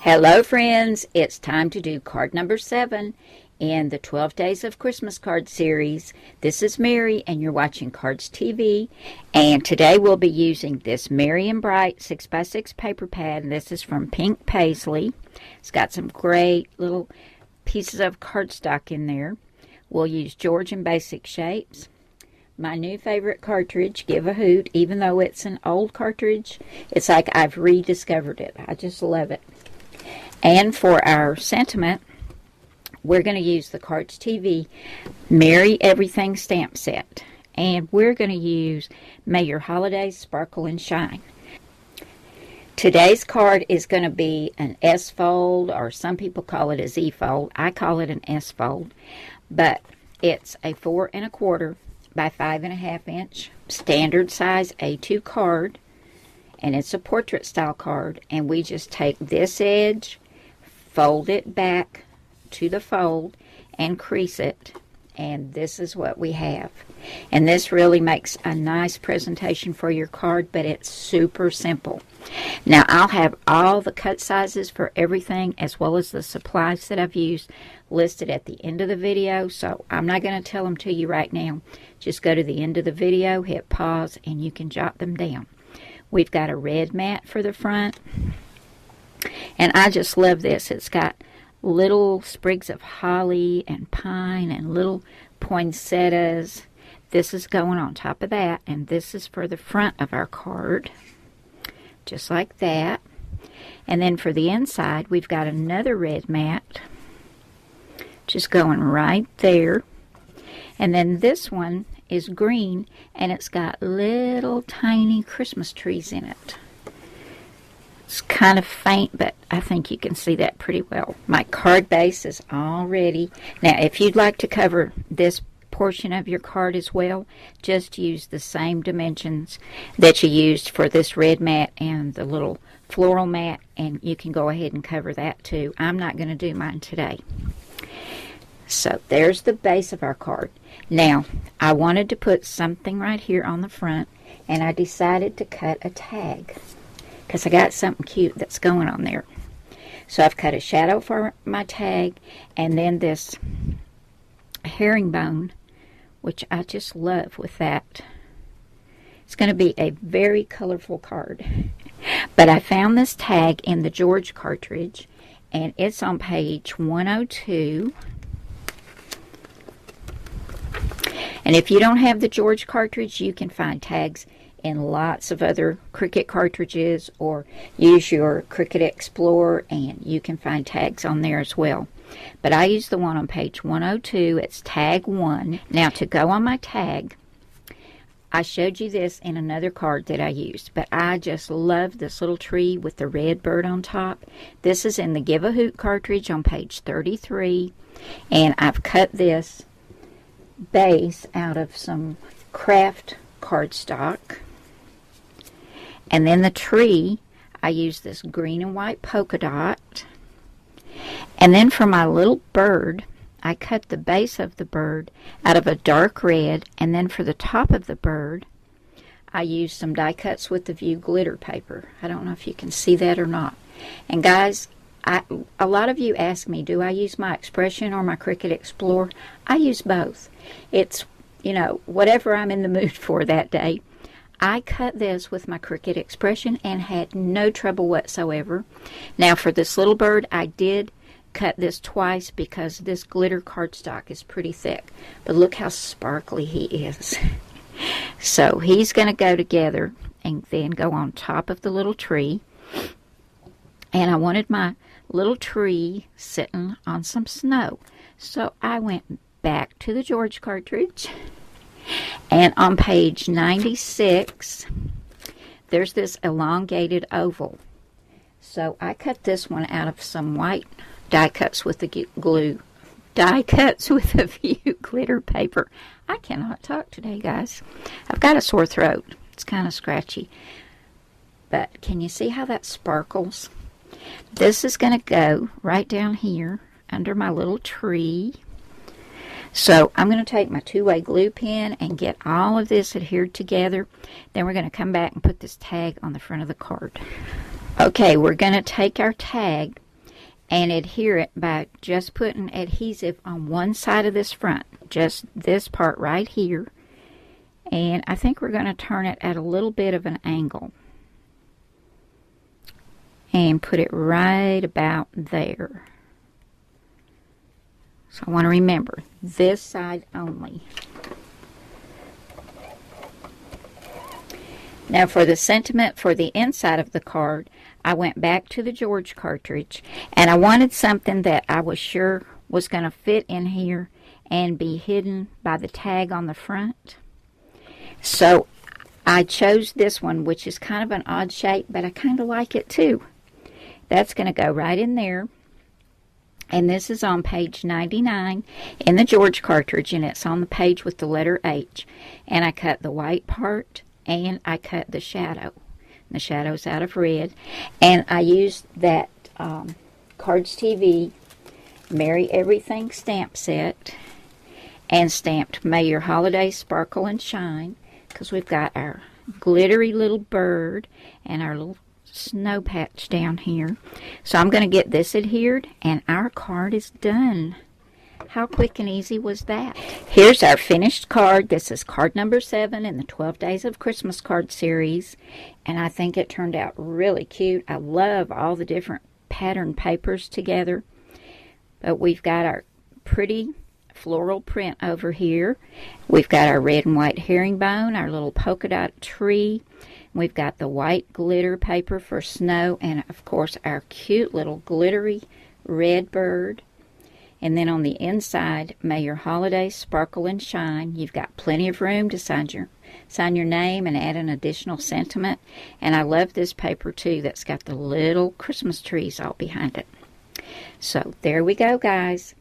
Hello friends, it's time to do card number 7 in the 12 Days of Christmas card series. This is Mary and you're watching Cardz TV, and today we'll be using this Merry and Bright 6x6 paper pad, and this is from Pink Paisley. It's got some great little pieces of cardstock in there. We'll use Georgian basic shapes. My new favorite cartridge, Give A Hoot. Even though it's an old cartridge, it's like I've rediscovered it. I just love it. And for our sentiment, we're going to use the Cardz TV Merry Everything stamp set. And we're going to use May Your Holidays Sparkle and Shine. Today's card is going to be an S fold, or some people call it a Z fold. I call it an S fold. But it's a 4 1/4 by 5 1/2 inch standard size A2 card. And it's a portrait style card. And we just take this edge, fold it back to the fold, and crease it. And this is what we have. And this really makes a nice presentation for your card, but it's super simple. Now I'll have all the cut sizes for everything, as well as the supplies that I've used, listed at the end of the video. So I'm not going to tell them to you right now. Just go to the end of the video, hit pause, and you can jot them down. We've got a red mat for the front. And I just love this. It's got little sprigs of holly and pine and little poinsettias. This is going on top of that, and this is for the front of our card. Just like that. And then for the inside, we've got another red mat. Just going right there. And then this one is green, and it's got little tiny Christmas trees in it. It's kind of faint, but I think you can see that pretty well. My card base is all ready. Now, if you'd like to cover this portion of your card as well, just use the same dimensions that you used for this red mat and the little floral mat, and you can go ahead and cover that too. I'm not going to do mine today. So there's the base of our card. Now, I wanted to put something right here on the front, and I decided to cut a tag, because I got something cute that's going on there. So I've cut a shadow for my tag, and then this herringbone, which I just love with that. It's going to be a very colorful card. But I found this tag in the George cartridge, and it's on page 102. And if you don't have the George cartridge, you can find tags in lots of other Cricut cartridges, or use your Cricut Explorer and you can find tags on there as well. But I use the one on page 102. It's tag 1. Now, to go on my tag, I showed you this in another card that I used, but I just love this little tree with the red bird on top. This is in the Give A Hoot cartridge on page 33, and I've cut this base out of some craft cardstock. And then the tree, I use this green and white polka dot. And then for my little bird, I cut the base of the bird out of a dark red. And then for the top of the bird, I used some die cuts with the View glitter paper. I don't know if you can see that or not. And guys, a lot of you ask me, do I use my Expression or my Cricut Explorer? I use both. It's, you know, whatever I'm in the mood for that day. I cut this with my Cricut Expression and had no trouble whatsoever. Now for this little bird, I did cut this twice because this glitter cardstock is pretty thick. But look how sparkly he is. So he's going to go together and then go on top of the little tree. And I wanted my little tree sitting on some snow. So I went back to the George cartridge. And on page 96, there's this elongated oval. So I cut this one out of some white die cuts with the die cuts with a View glitter paper. I cannot talk today, guys. I've got a sore throat. It's kind of scratchy. But can you see how that sparkles? This is going to go right down here under my little tree. So I'm going to take my two-way glue pen and get all of this adhered together. Then we're going to come back and put this tag on the front of the card. Okay, we're going to take our tag and adhere it by just putting adhesive on one side of this front, just this part right here. And I think we're going to turn it at a little bit of an angle and put it right about there. So I want to remember this side only. Now for the sentiment for the inside of the card, I went back to the George cartridge, and I wanted something that I was sure was going to fit in here and be hidden by the tag on the front. So I chose this one, which is kind of an odd shape, but I kind of like it too. That's going to go right in there. And this is on page 99 in the George cartridge, and it's on the page with the letter H. And I cut the white part, and I cut the shadow. The shadow's out of red. And I used that Cardz TV Merry Everything stamp set and stamped May Your Holidays Sparkle and Shine, because we've got our glittery little bird and our little snow patch down here. So I'm going to get this adhered, and our card is done. How quick and easy was that? Here's our finished card. This is card number 7 in the 12 Days of Christmas card series, and I think it turned out really cute. I love all the different pattern papers together. But we've got our pretty floral print over here. We've got our red and white herringbone, our little polka dot tree. We've got the white glitter paper for snow, and of course our cute little glittery red bird. And then on the inside, May Your Holidays Sparkle and Shine. You've got plenty of room to sign your name and add an additional sentiment. And I love this paper too, that's got the little Christmas trees all behind it. So there we go, guys.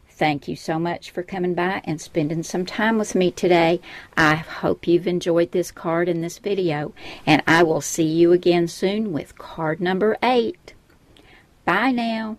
Thank you so much for coming by and spending some time with me today. I hope you've enjoyed this card and this video, and I will see you again soon with card number 8. Bye now.